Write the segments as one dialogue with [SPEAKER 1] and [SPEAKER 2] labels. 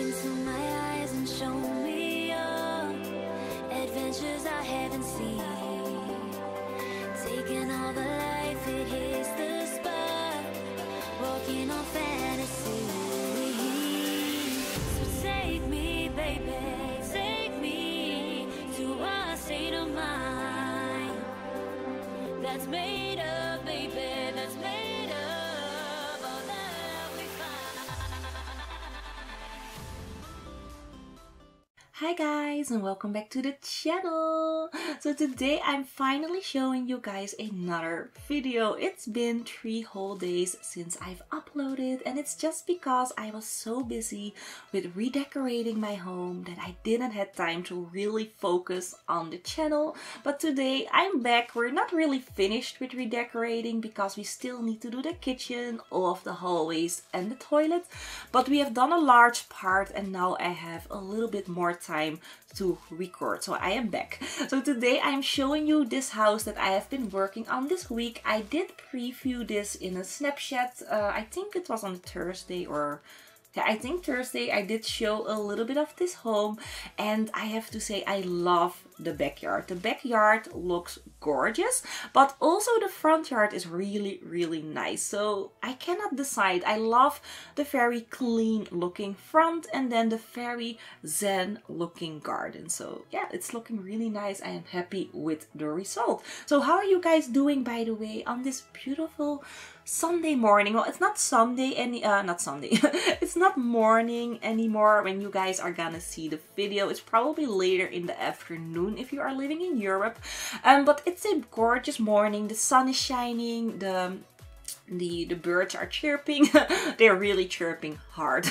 [SPEAKER 1] into my eyes and show me your adventures I haven't seen. Taking all the life, it hits the spot. Walking on fantasy. So take me, baby, take me to a state of mind that's made up, baby, that's made up all that we find.
[SPEAKER 2] Hi guys, and welcome back to the channel. So today I'm finally showing you guys another video. It's been 3 whole days since I've uploaded, and it's just because I was so busy with redecorating my home that I didn't have time to really focus on the channel. But today I'm back. We're not really finished with redecorating because we still need to do the kitchen, all of the hallways and the toilet, but we have done a large part and now I have a little bit more time to record, so I am back. So today I'm showing you this house that I have been working on this week. I did preview this in a Snapchat, I think it was on Thursday, or yeah, I think Thursday. I did show a little bit of this home, and I have to say I love the backyard. The backyard looks gorgeous, but also the front yard is really nice. So I cannot decide. I love the very clean looking front and then the very zen looking garden. So yeah, it's looking really nice. I am happy with the result. So how are you guys doing, by the way, on this beautiful Sunday morning? Well, it's not Sunday not Sunday. It's not morning anymore when you guys are gonna see the video. It's probably later in the afternoon if you are living in Europe. But it's a gorgeous morning. The sun is shining. The birds are chirping. They're really chirping hard.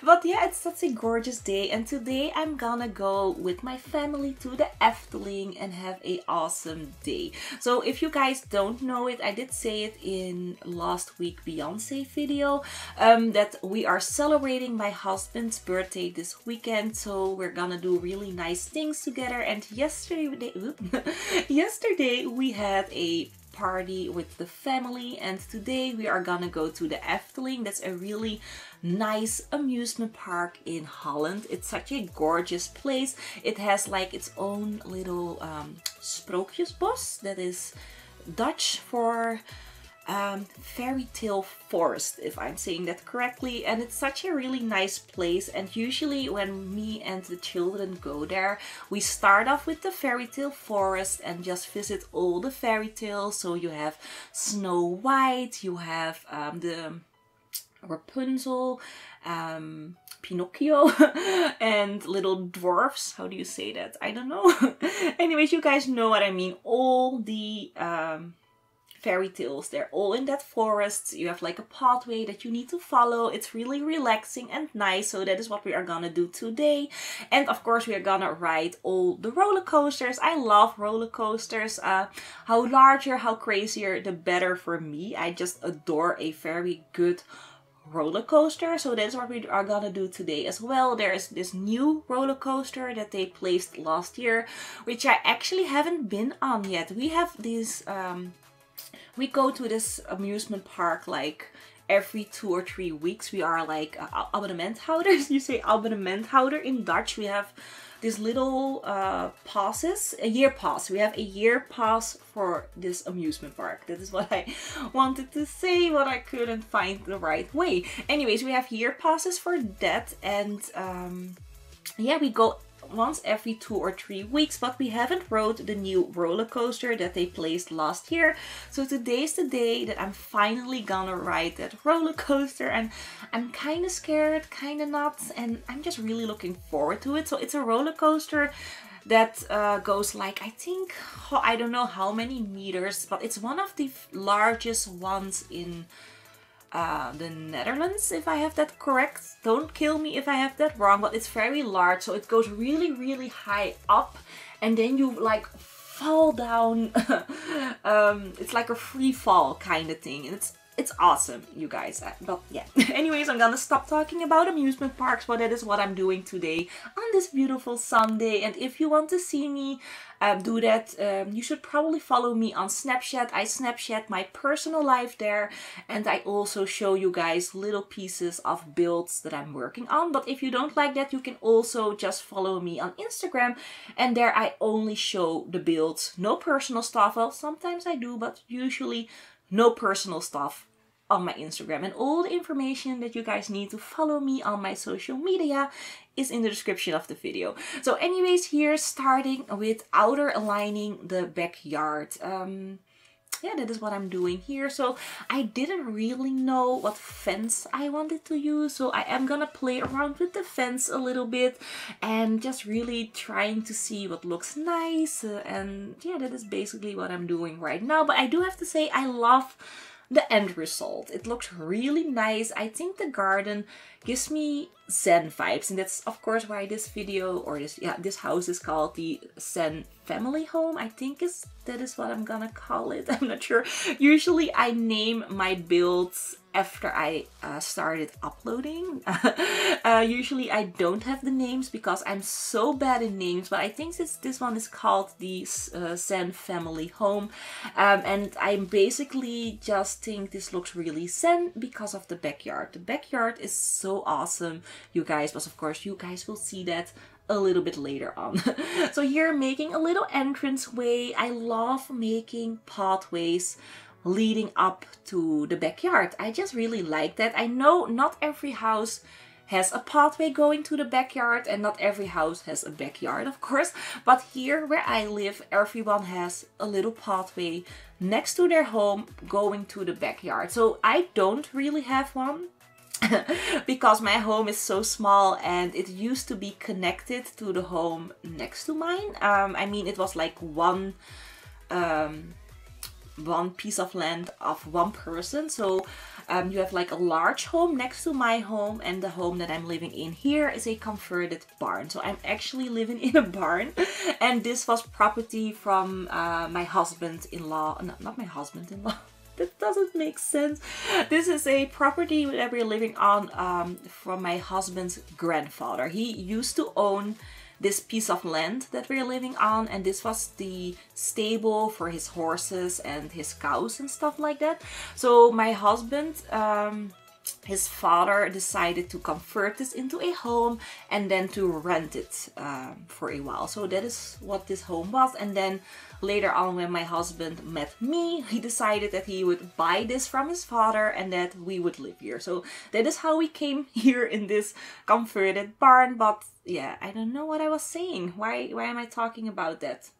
[SPEAKER 2] But yeah, it's such a gorgeous day, and today I'm gonna go with my family to the Efteling and have a awesome day. So if you guys don't know it, I did say it in last week Beyonce video, that we are celebrating my husband's birthday this weekend, so we're gonna do really nice things together. And yesterday we had a party with the family, and today we are gonna go to the Efteling. That's a really nice amusement park in Holland. It's such a gorgeous place. It has like its own little sprookjesbos, that is Dutch for fairy tale forest, if I'm saying that correctly. And it's such a really nice place, and usually when me and the children go there, we start off with the fairy tale forest and just visit all the fairy tales. So you have Snow White, you have the Rapunzel, Pinocchio, and little dwarfs. How do you say that? I don't know. Anyways, you guys know what I mean. All the fairy tales, they're all in that forest. You have like a pathway that you need to follow. It's really relaxing and nice. So that is what we are gonna do today. And of course we are gonna ride all the roller coasters. I love roller coasters. How larger, how crazier, the better for me. I just adore a very good roller coaster. So that's what we are gonna do today as well. There is this new roller coaster that they placed last year, which I actually haven't been on yet. We have these we go to this amusement park like every 2 or 3 weeks. We are like abonnementhouders. You say abonnementhouder in Dutch. We have these little passes, a year pass. We have a year pass for this amusement park. That is what I wanted to say, but I couldn't find the right way. Anyways, we have year passes for that, and yeah, we go once every 2 or 3 weeks, but we haven't rode the new roller coaster that they placed last year. So today's the day that I'm finally gonna ride that roller coaster, and I'm kind of scared, kind of not, and I'm just really looking forward to it. So it's a roller coaster that goes like, I think, I don't know how many meters, but it's one of the largest ones in the Netherlands, if I have that correct. Don't kill me if I have that wrong, but it's very large. So it goes really high up, and then you like fall down. It's like a free fall kind of thing, and it's awesome, you guys. But yeah, anyways, I'm gonna stop talking about amusement parks, but that is what I'm doing today on this beautiful Sunday. And if you want to see me do that, you should probably follow me on Snapchat. I Snapchat my personal life there, and I also show you guys little pieces of builds that I'm working on. But if you don't like that, you can also just follow me on Instagram, and there I only show the builds, no personal stuff. Well, sometimes I do, but usually no personal stuff on my Instagram. And all the information that you guys need to follow me on my social media is in the description of the video. So anyways, here starting with outer aligning the backyard. Yeah, that is what I'm doing here. So I didn't really know what fence I wanted to use, so I am gonna play around with the fence a little bit and just really trying to see what looks nice. And yeah, that is basically what I'm doing right now. But I do have to say, I love the end result. It looks really nice. I think the garden gives me Zen vibes, and that's of course why this video, or this house is called the Zen Family home. I think that is what I'm gonna call it. I'm not sure. Usually I name my builds after I started uploading. Usually I don't have the names because I'm so bad in names, but I think this one is called the Zen Family home. And I basically just think this looks really zen because of the backyard. The backyard is so awesome, you guys, but of course you guys will see that a little bit later on. So here, making a little entrance way. I love making pathways leading up to the backyard. I just really like that. I know not every house has a pathway going to the backyard, and not every house has a backyard, of course, but here where I live, everyone has a little pathway next to their home going to the backyard. So I don't really have one because my home is so small, and it used to be connected to the home next to mine. I mean, it was like one piece of land of one person. So you have like a large home next to my home, and the home that I'm living in here is a converted barn. So I'm actually living in a barn, and this was property from my husband-in-law. No, not my husband-in-law. That doesn't make sense. This is a property that we're living on from my husband's grandfather. He used to own this piece of land that we're living on, and this was the stable for his horses and his cows and stuff like that. So my husband, his father decided to convert this into a home and then to rent it for a while. So that is what this home was. And then later on, when my husband met me, he decided that he would buy this from his father and that we would live here. So that is how we came here in this converted barn. But yeah, I don't know what I was saying. Why am I talking about that?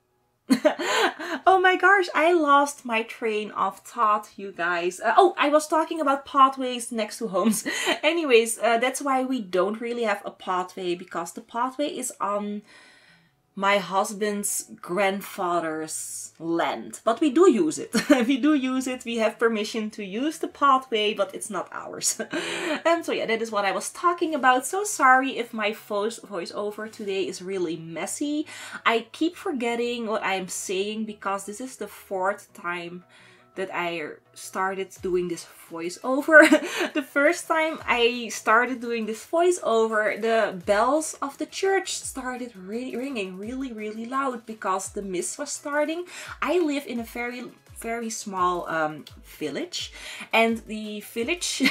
[SPEAKER 2] Oh my gosh, I lost my train of thought, you guys. Oh, I was talking about pathways next to homes. Anyways, that's why we don't really have a pathway, because the pathway is on my husband's grandfather's land. But we do use it. We do use it. We have permission to use the pathway, but it's not ours. And so yeah, that is what I was talking about. So sorry if my voiceover today is really messy. I keep forgetting what I'm saying because this is the 4th time that I started doing this voiceover. The first time I started doing this voiceover, the bells of the church started ringing really loud because the mass was starting. I live in a very small village, and the village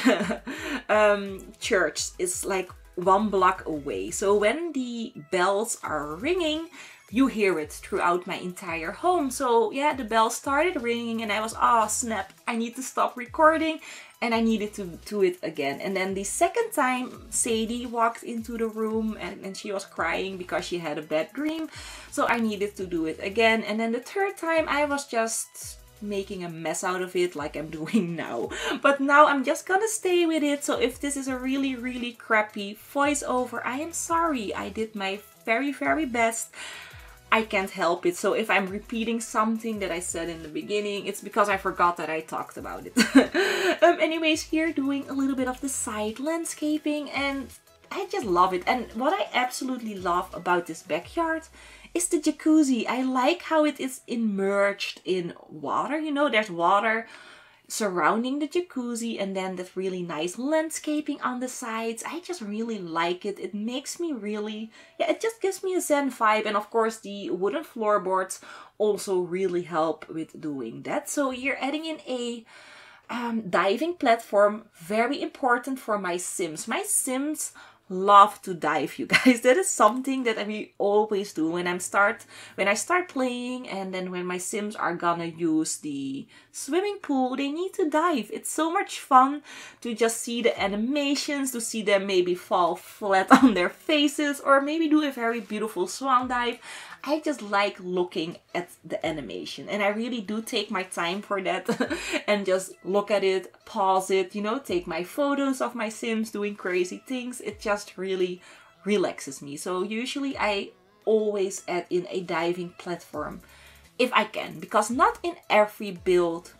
[SPEAKER 2] church is like 1 block away. So when the bells are ringing, you hear it throughout my entire home. So yeah, the bell started ringing and I was, oh snap, I need to stop recording, and I needed to do it again. And then the second time, Sadie walked into the room and she was crying because she had a bad dream. So I needed to do it again. And then the 3rd time, I was just making a mess out of it like I'm doing now. But now I'm just gonna stay with it. So if this is a really crappy voiceover, I am sorry. I did my very best. I can't help it. So if I'm repeating something that I said in the beginning, it's because I forgot that I talked about it. Anyways, here doing a little bit of the side landscaping, and I just love it. And what I absolutely love about this backyard is the jacuzzi. I like how it is immersed in water. You know, there's water surrounding the jacuzzi, and then that really nice landscaping on the sides. I just really like it. It makes me really, yeah, it just gives me a Zen vibe. And of course the wooden floorboards also really help with doing that. So you're adding in a diving platform, very important for my Sims. My Sims love to dive, you guys. That is something that I always do when I start playing, and then when my Sims are gonna use the swimming pool, they need to dive. It's so much fun to just see the animations, to see them maybe fall flat on their faces, or maybe do a very beautiful swan dive. I just like looking at the animation, and I really do take my time for that and just look at it, pause it, you know, take my photos of my Sims doing crazy things. It just really relaxes me. So usually I always add in a diving platform if I can, because not in every build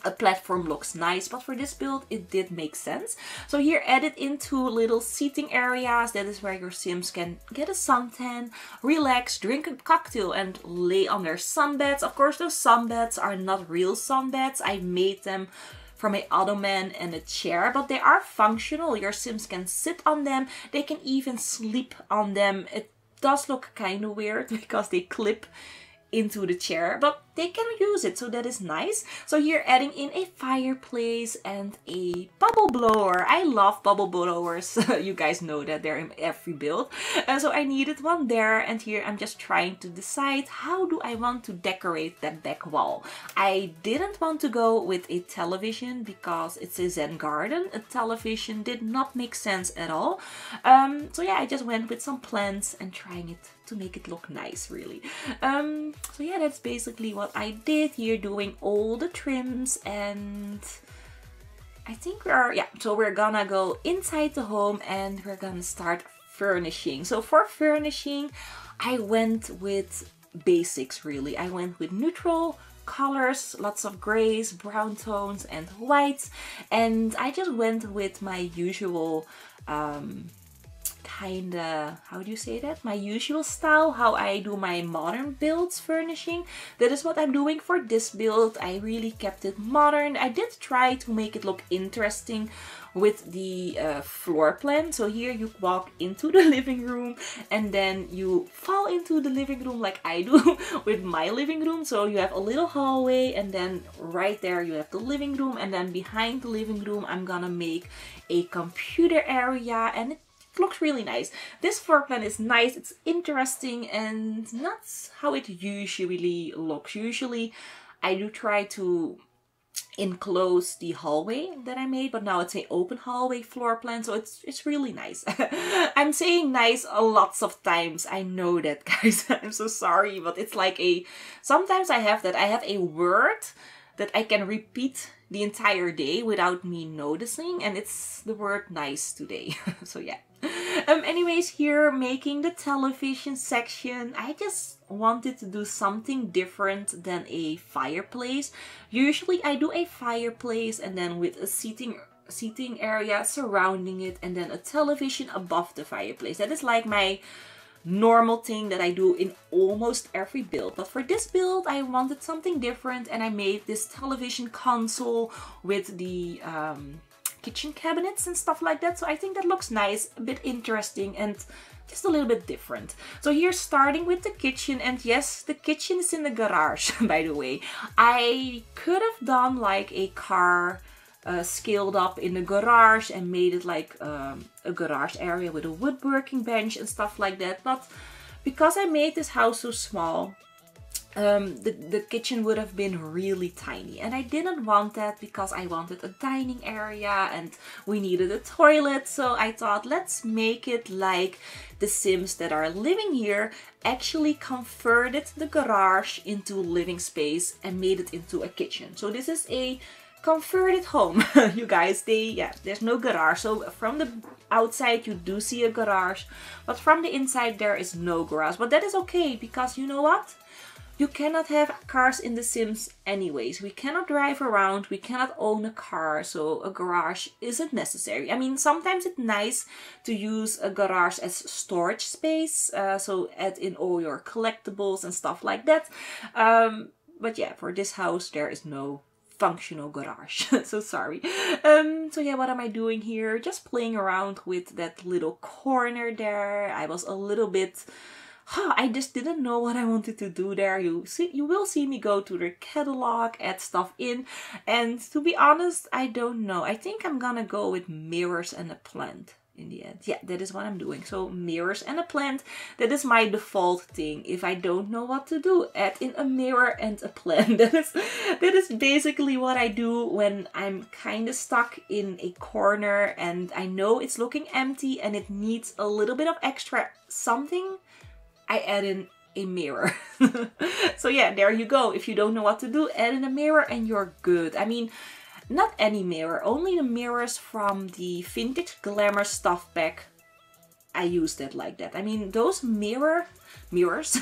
[SPEAKER 2] a platform looks nice, but for this build it did make sense. So here added into little seating areas. That is where your Sims can get a suntan, relax, drink a cocktail, and lay on their sunbeds. Of course, those sunbeds are not real sunbeds. I made them from an ottoman and a chair, but they are functional. Your Sims can sit on them. They can even sleep on them. It does look kind of weird because they clip into the chair, but they can use it, so that is nice. So here adding in a fireplace and a bubble blower. I love bubble blowers. You guys know that they're in every build, and so I needed one there. And here I'm just trying to decide, how do I want to decorate that back wall. I didn't want to go with a television because it's a Zen garden. A television did not make sense at all. So yeah, I just went with some plants and trying it to make it look nice, really. So yeah, that's basically what I did here, doing all the trims. And I think we're gonna go inside the home and we're gonna start furnishing. So for furnishing, I went with basics, really. I went with neutral colors, lots of grays, brown tones, and whites. And I just went with my usual how do you say that? My usual style, how I do my modern builds furnishing. That is what I'm doing for this build. I really kept it modern. I did try to make it look interesting with the floor plan. So here you walk into the living room and then you fall into the living room like I do with my living room. So you have a little hallway, and then right there you have the living room, and then behind the living room I'm gonna make a computer area, and it looks really nice. This floor plan is nice, it's interesting, and not how it usually looks. Usually I do try to enclose the hallway that I made, but now it's an open hallway floor plan, so it's really nice. I'm saying nice lots of times, I know that, guys. I'm so sorry, but it's like sometimes I have a word that I can repeat the entire day without me noticing, and it's the word nice today. So yeah. Anyways, here making the television section, I just wanted to do something different than a fireplace. Usually I do a fireplace and then with a seating area surrounding it, and then a television above the fireplace. That is like my normal thing that I do in almost every build. But for this build I wanted something different, and I made this television console with the kitchen cabinets and stuff like that. So I think that looks nice, a bit interesting, and just a little bit different. So here starting with the kitchen, and yes, the kitchen is in the garage, by the way. I could have done like a car scaled up in the garage and made it like a garage area with a woodworking bench and stuff like that, but because I made this house so small, the kitchen would have been really tiny, and I didn't want that because I wanted a dining area and we needed a toilet. So I thought, let's make it like the Sims that are living here actually converted the garage into living space and made it into a kitchen. So this is a converted home. You guys, there's no garage. So from the outside you do see a garage, but from the inside there is no garage. But that is okay, because you know what? You cannot have cars in The Sims anyways. We cannot drive around, we cannot own a car, so a garage isn't necessary. I mean, sometimes it's nice to use a garage as storage space, so add in all your collectibles and stuff like that. But yeah, for this house there is no functional garage. So sorry. So yeah, what am I doing here? Just playing around with that little corner there. I was a little bit... I just didn't know what I wanted to do there. You will see me go to the catalog, add stuff in. And to be honest, I don't know. I think I'm gonna go with mirrors and a plant in the end. Yeah, that is what I'm doing. So mirrors and a plant, that is my default thing. If I don't know what to do, add in a mirror and a plant. That is basically what I do when I'm kind of stuck in a corner and I know it's looking empty and it needs a little bit of extra something. I add in a mirror. So yeah, there you go. If you don't know what to do, add in a mirror and you're good. I mean, not any mirror, only the mirrors from the Vintage Glamour stuff pack. I used it like that. I mean, those mirrors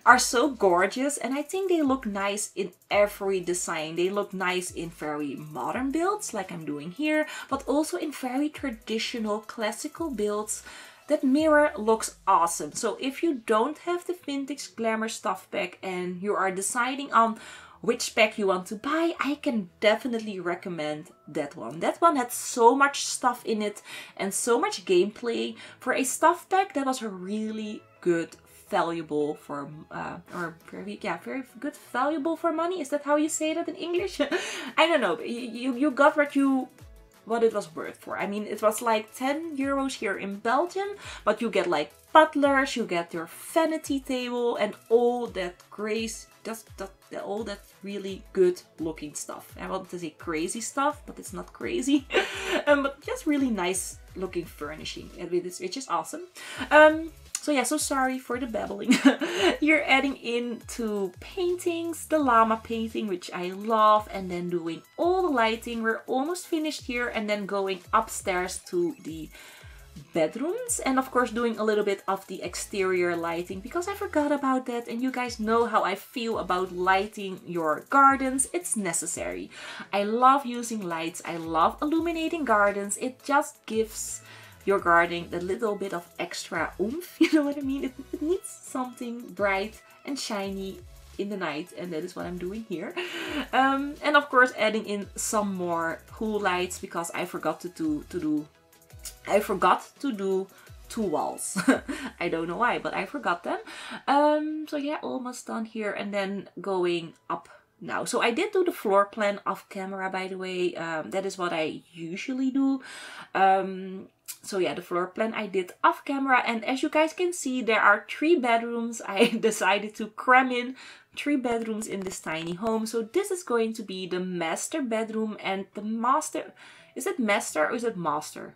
[SPEAKER 2] are so gorgeous and I think they look nice in every design. They look nice in very modern builds like I'm doing here, but also in very traditional classical builds. That mirror looks awesome. So if you don't have the Vintage Glamour stuff pack and you are deciding on which pack you want to buy, I can definitely recommend that one. That one had so much stuff in it and so much gameplay. For a stuff pack, that was a really good valuable for very good valuable for money. Is that how you say that in English? I don't know. You got what it was worth for. I mean, it was like 10 euros here in Belgium, but you get like butlers, you get your vanity table and all that grace, all that really good looking stuff. I wanted to say crazy stuff, but it's not crazy. But just really nice looking furnishing, which is awesome. So yeah, so sorry for the babbling. You're adding into paintings, the llama painting, which I love, and then doing all the lighting. We're almost finished here, and then going upstairs to the bedrooms, and of course doing a little bit of the exterior lighting because I forgot about that, and you guys know how I feel about lighting your gardens. It's necessary. I love using lights. I love illuminating gardens. It just gives your garden a little bit of extra oomph, you know what I mean? It needs something bright and shiny in the night, and that is what I'm doing here. And of course adding in some more pool lights because I forgot to do 2 walls. I don't know why, but I forgot them. So yeah, almost done here, and then going up now. So I did do the floor plan off camera, by the way. That is what I usually do. So yeah, the floor plan I did off camera, and as you guys can see, there are 3 bedrooms. I decided to cram in 3 bedrooms in this tiny home. So this is going to be the master bedroom, and the master, is it master or is it master?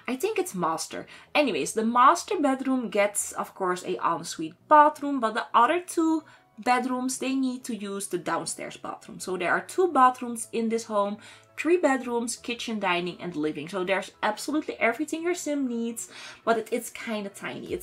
[SPEAKER 2] I think it's master. Anyways, the master bedroom gets, of course, a ensuite bathroom, but the other 2 bedrooms, they need to use the downstairs bathroom. So there are 2 bathrooms in this home, 3 bedrooms, kitchen, dining, and living. So there's absolutely everything your sim needs, but it's kind of tiny.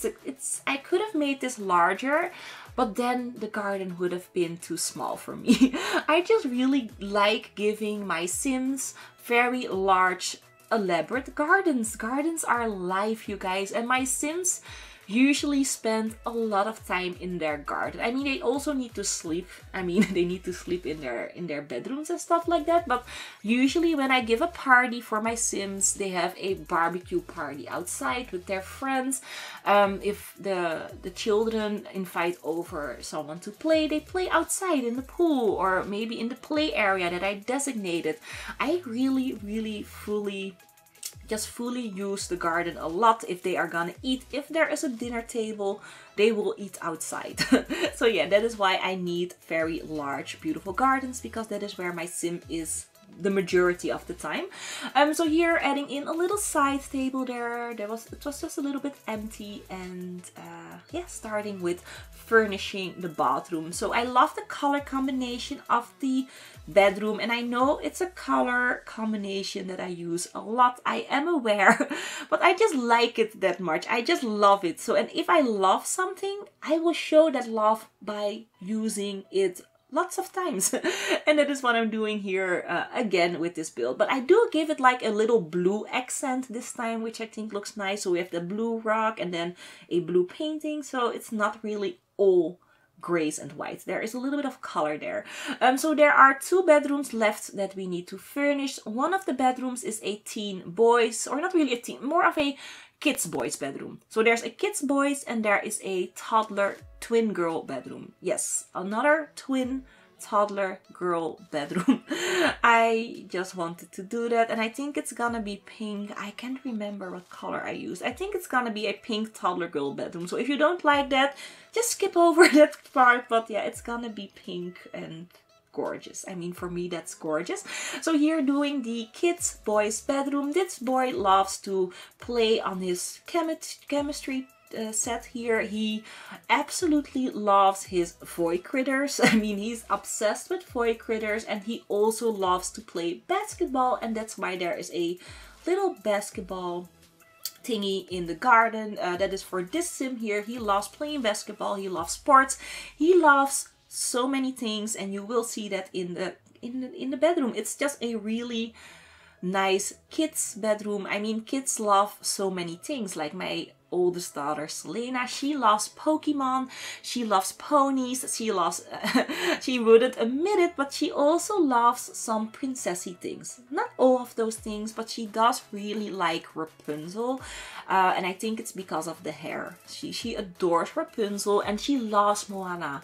[SPEAKER 2] I could have made this larger, but then the garden would have been too small for me. I just really like giving my sims very large, elaborate gardens. Gardens are life, you guys, and my sims usually spend a lot of time in their garden. I mean, they also need to sleep. I mean, they need to sleep in their bedrooms and stuff like that. But usually when I give a party for my sims, they have a barbecue party outside with their friends. If the children invite over someone to play, they play outside in the pool or maybe in the play area that I designated. I really fully use the garden a lot. If they are gonna eat, if there is a dinner table, they will eat outside. So yeah, that is why I need very large, beautiful gardens, because that is where my sim is the majority of the time. So here adding in a little side table there. It was just a little bit empty, and yeah, starting with furnishing the bathroom. So I love the color combination of the bedroom, and I know it's a color combination that I use a lot, I am aware, but I just like it that much. I just love it. So, and if I love something, I will show that love by using it lots of times. And that is what I'm doing here again with this build. But I do give it like a little blue accent this time, which I think looks nice. So we have the blue rock and then a blue painting. So it's not really all grays and white. There is a little bit of color there. So there are 2 bedrooms left that we need to furnish. One of the bedrooms is a teen boys, or not really a teen, more of a kids boys bedroom. So there's a kids boys and there is a toddler twin girl bedroom. Yes, another twin toddler girl bedroom. I just wanted to do that, and I think it's gonna be pink. I can't remember what color I used. I think it's gonna be a pink toddler girl bedroom. So if you don't like that, just skip over that part. But yeah, it's gonna be pink and gorgeous. I mean, for me, that's gorgeous. So here doing the kids boys bedroom. This boy loves to play on his chemistry set here. He absolutely loves his Void critters. I mean, he's obsessed with Void critters, and he also loves to play basketball, and that's why there is a little basketball thingy in the garden. That is for this sim here. He loves playing basketball. He loves sports. He loves so many things, and you will see that in the bedroom. It's just a really nice kids bedroom. I mean, kids love so many things. Like my oldest daughter Selena, she loves Pokemon, she loves ponies, she loves she wouldn't admit it, but she also loves some princessy things. Not all of those things, but she does really like Rapunzel, and I think it's because of the hair. She adores Rapunzel, and she loves Moana.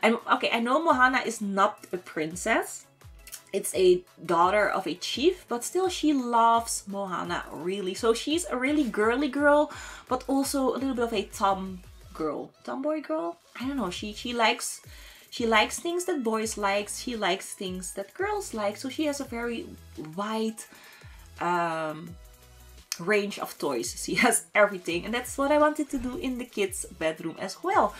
[SPEAKER 2] And okay, I know Moana is not a princess, it's a daughter of a chief, but still she loves Moana really. So she's a really girly girl, but also a little bit of a tomboy girl. I don't know. She likes things that boys like. She likes things that girls like. So she has a very wide range of toys. She has everything, and that's what I wanted to do in the kids bedroom as well.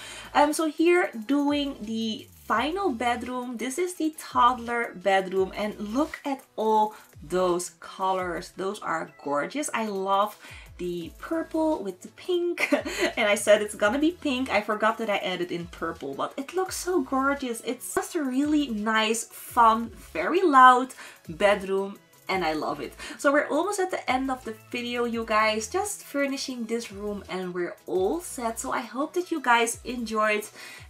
[SPEAKER 2] So here doing the final bedroom. This is the toddler bedroom, and look at all those colors. Those are gorgeous. I love the purple with the pink, and I said it's gonna be pink. I forgot that I added in purple, but it looks so gorgeous. It's just a really nice, fun, very loud bedroom, and I love it. So we're almost at the end of the video, you guys. Just furnishing this room and we're all set. So I hope that you guys enjoyed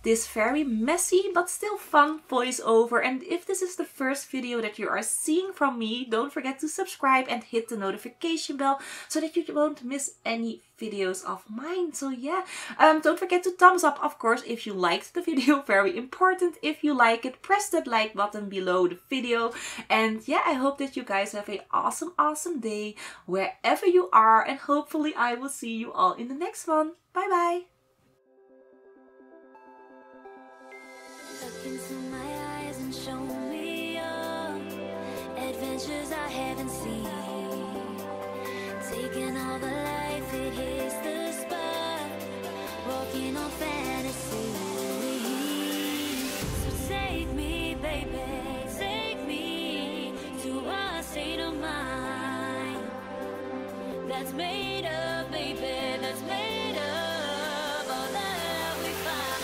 [SPEAKER 2] this very messy but still fun voiceover. And if this is the first video that you are seeing from me, don't forget to subscribe and hit the notification bell so that you won't miss any videos of mine. So yeah, don't forget to thumbs up, of course, if you liked the video. Very important. If you like it, press that like button below the video. And yeah, I hope that you guys have an awesome day wherever you are, and hopefully I will see you all in the next one. Bye bye.
[SPEAKER 1] Look into my eyes and show me adventures I haven't seen. Taking all the life, it hits the spot. Walking on fantasy. So take me, baby, take me to a state of mind that's made up, baby, that's made up all that we find.